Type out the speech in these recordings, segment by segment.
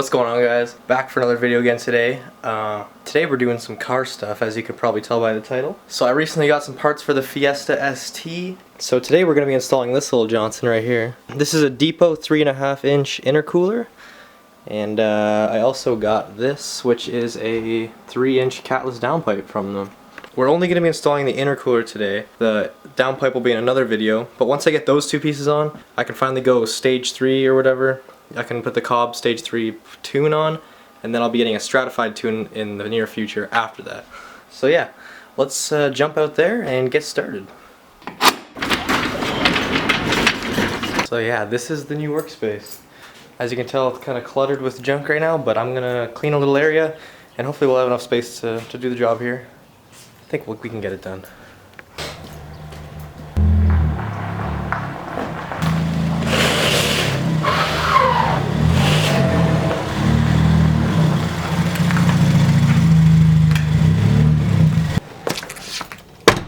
what's going on, guys? Back for another video again today. Today we're doing some car stuff, as you can probably tell by the title. So I recently got some parts for the Fiesta ST. So today we're going to be installing this little Johnson right here. This is a Depo 3.5-inch intercooler. And I also got this, which is a 3-inch catless downpipe from them. We're only going to be installing the intercooler today. The downpipe will be in another video. But once I get those two pieces on, I can finally go stage 3 or whatever. I can put the Cobb stage 3 tune on, and then I'll be getting a stratified tune in the near future after that. So yeah, let's jump out there and get started. So yeah, this is the new workspace. As you can tell, it's kind of cluttered with junk right now, but I'm gonna clean a little area, and hopefully we'll have enough space to do the job here. I think we can get it done.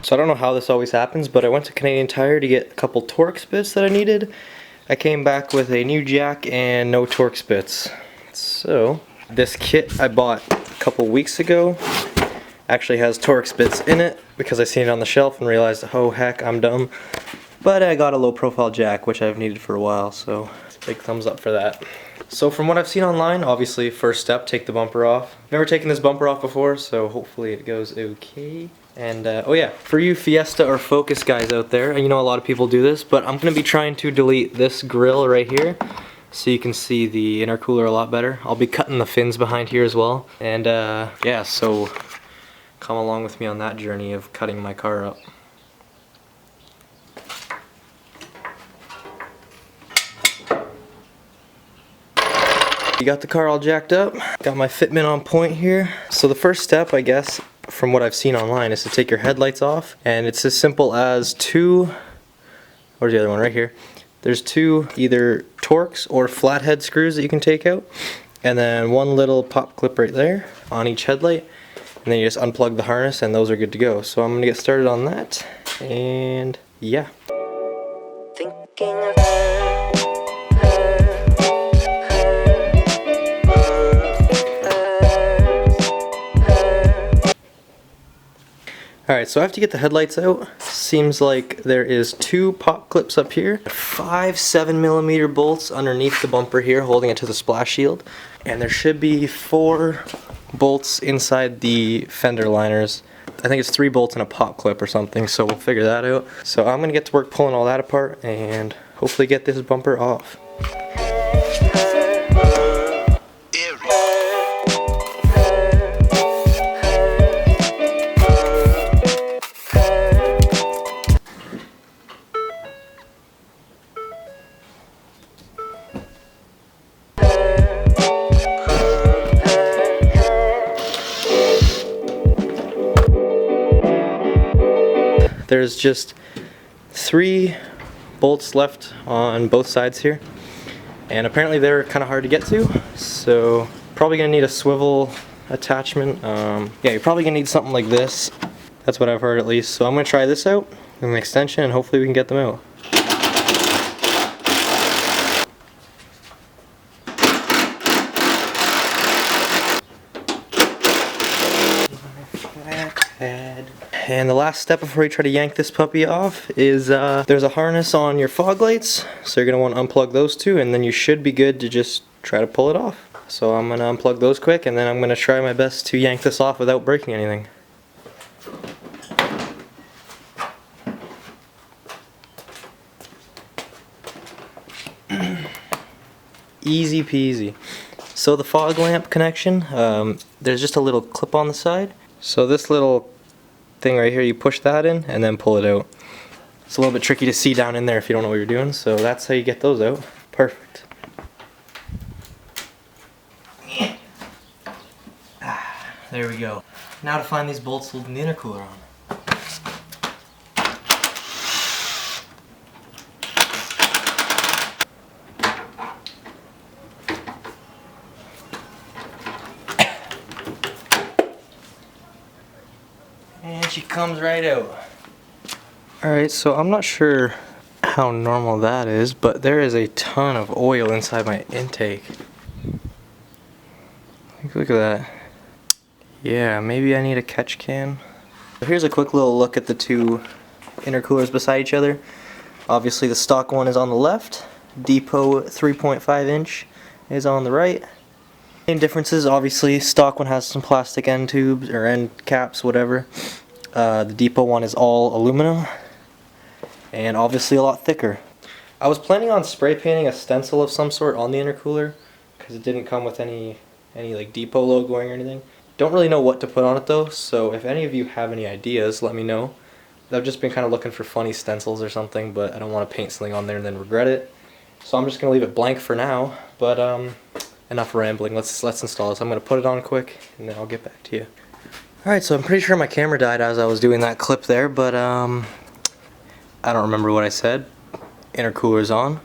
So I don't know how this always happens, but I went to Canadian Tire to get a couple Torx bits that I needed. I came back with a new jack and no Torx bits. So this kit I bought a couple weeks ago actually has Torx bits in it because I seen it on the shelf and realized, oh heck, I'm dumb. But I got a low profile jack, which I've needed for a while, so big thumbs up for that. So from what I've seen online, obviously first step, take the bumper off. Never taken this bumper off before, so hopefully it goes okay. And oh yeah, for you Fiesta or Focus guys out there, you know a lot of people do this, but I'm going to be trying to delete this grill right here so you can see the intercooler a lot better. I'll be cutting the fins behind here as well. And yeah, so come along with me on that journey of cutting my car up. You got the car all jacked up, got my fitment on point here. So the first step, I guess, from what I've seen online, is to take your headlights off, and it's as simple as where's the other one? Right here. There's two either Torx or flathead screws that you can take out, and then one little pop clip right there on each headlight, and then you just unplug the harness and those are good to go. So I'm gonna get started on that, and yeah. Thinking of Alright, so I have to get the headlights out. Seems like there is two pop clips up here, 5 7mm bolts underneath the bumper here holding it to the splash shield, and there should be 4 bolts inside the fender liners. I think it's 3 bolts and a pop clip or something, so we'll figure that out. So I'm gonna get to work pulling all that apart and hopefully get this bumper off. There's just 3 bolts left on both sides here, and apparently they're kind of hard to get to, so probably gonna need a swivel attachment. Yeah, you're probably gonna need something like this. That's what I've heard at least. So I'm gonna try this out with an extension and hopefully we can get them out. And the last step before you try to yank this puppy off is there's a harness on your fog lights, so you're going to want to unplug those two, and then you should be good to just try to pull it off. So I'm going to unplug those quick, and then I'm going to try my best to yank this off without breaking anything. Easy peasy. So the fog lamp connection, there's just a little clip on the side. So this little thing right here, you push that in and then pull it out. It's a little bit tricky to see down in there if you don't know what you're doing, so that's how you get those out. Perfect. There we go. Now to find these bolts holding the intercooler on. And she comes right out. Alright, so I'm not sure how normal that is, but there is a ton of oil inside my intake. Look at that. Yeah, maybe I need a catch can. Here's a quick little look at the two intercoolers beside each other. Obviously the stock one is on the left. Depo 3.5 inch is on the right. Main differences, obviously, stock one has some plastic end tubes or end caps, whatever. The Depo one is all aluminum, and obviously a lot thicker. I was planning on spray painting a stencil of some sort on the intercooler because it didn't come with any like Depo logoing or anything. Don't really know what to put on it though, so if any of you have any ideas, let me know. I've just been kind of looking for funny stencils or something, but I don't want to paint something on there and then regret it. So I'm just going to leave it blank for now, but enough rambling. Let's install this. I'm going to put it on quick and then I'll get back to you. Alright, so I'm pretty sure my camera died as I was doing that clip there, but I don't remember what I said. Intercooler's on.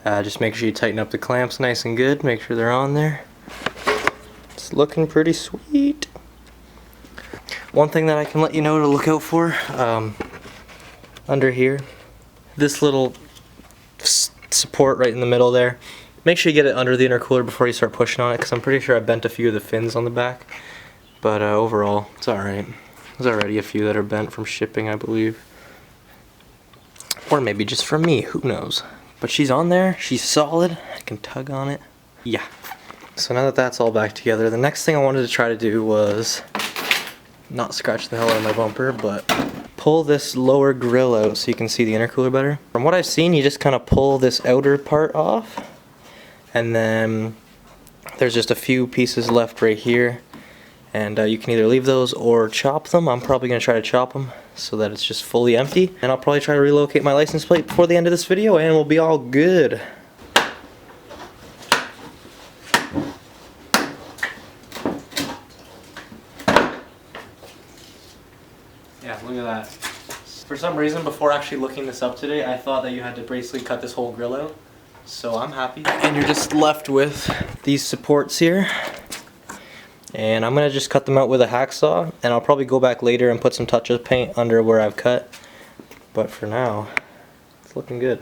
Just make sure you tighten up the clamps nice and good. Make sure they're on there. It's looking pretty sweet. One thing that I can let you know to look out for, under here, this little support right in the middle there. Make sure you get it under the intercooler before you start pushing on it, because I'm pretty sure I bent a few of the fins on the back. But overall, it's alright. There's already a few that are bent from shipping, I believe. Or maybe just from me, who knows. But she's on there, she's solid, I can tug on it. Yeah. So now that that's all back together, the next thing I wanted to try to do was not scratch the hell out of my bumper, but pull this lower grill out so you can see the intercooler better. From what I've seen, you just kind of pull this outer part off, and then there's just a few pieces left right here, and you can either leave those or chop them. I'm probably going to try to chop them so that it's just fully empty, and I'll probably try to relocate my license plate before the end of this video and we'll be all good. Yeah, look at that. For some reason, before actually looking this up today, I thought that you had to basically cut this whole grill out. So I'm happy. And you're just left with these supports here. And I'm going to just cut them out with a hacksaw. And I'll probably go back later and put some touch-up paint under where I've cut. But for now, it's looking good.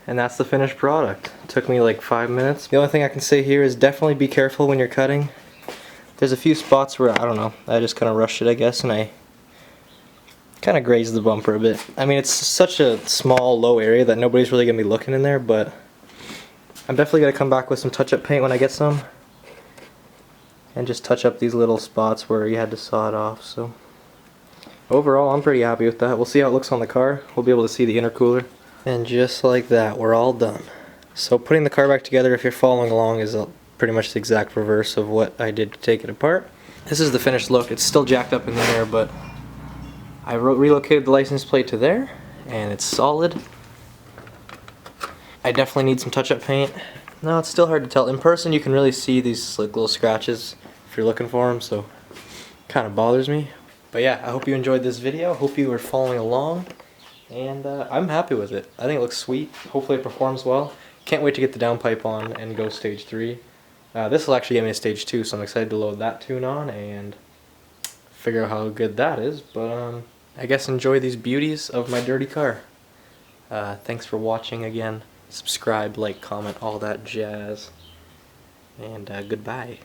And that's the finished product. It took me like 5 minutes. The only thing I can say here is definitely be careful when you're cutting. There's a few spots where, I don't know, I just kind of rushed it, I guess, and I kind of grazed the bumper a bit. I mean, it's such a small, low area that nobody's really going to be looking in there, but I'm definitely going to come back with some touch-up paint when I get some. And just touch up these little spots where you had to saw it off, so. Overall, I'm pretty happy with that. We'll see how it looks on the car. We'll be able to see the intercooler. And just like that, we're all done. So putting the car back together, if you're following along, is pretty much the exact reverse of what I did to take it apart. This is the finished look. It's still jacked up in the air, but I relocated the license plate to there, and it's solid. I definitely need some touch-up paint. No, it's still hard to tell. In person, you can really see these like little scratches if you're looking for them, so it kind of bothers me. But yeah, I hope you enjoyed this video. Hope you were following along. And I'm happy with it. I think it looks sweet. Hopefully it performs well. Can't wait to get the downpipe on and go stage 3. This will actually get me to stage 2, so I'm excited to load that tune on and figure out how good that is. But I guess enjoy these beauties of my dirty car. Thanks for watching again. Subscribe, like, comment, all that jazz. And goodbye.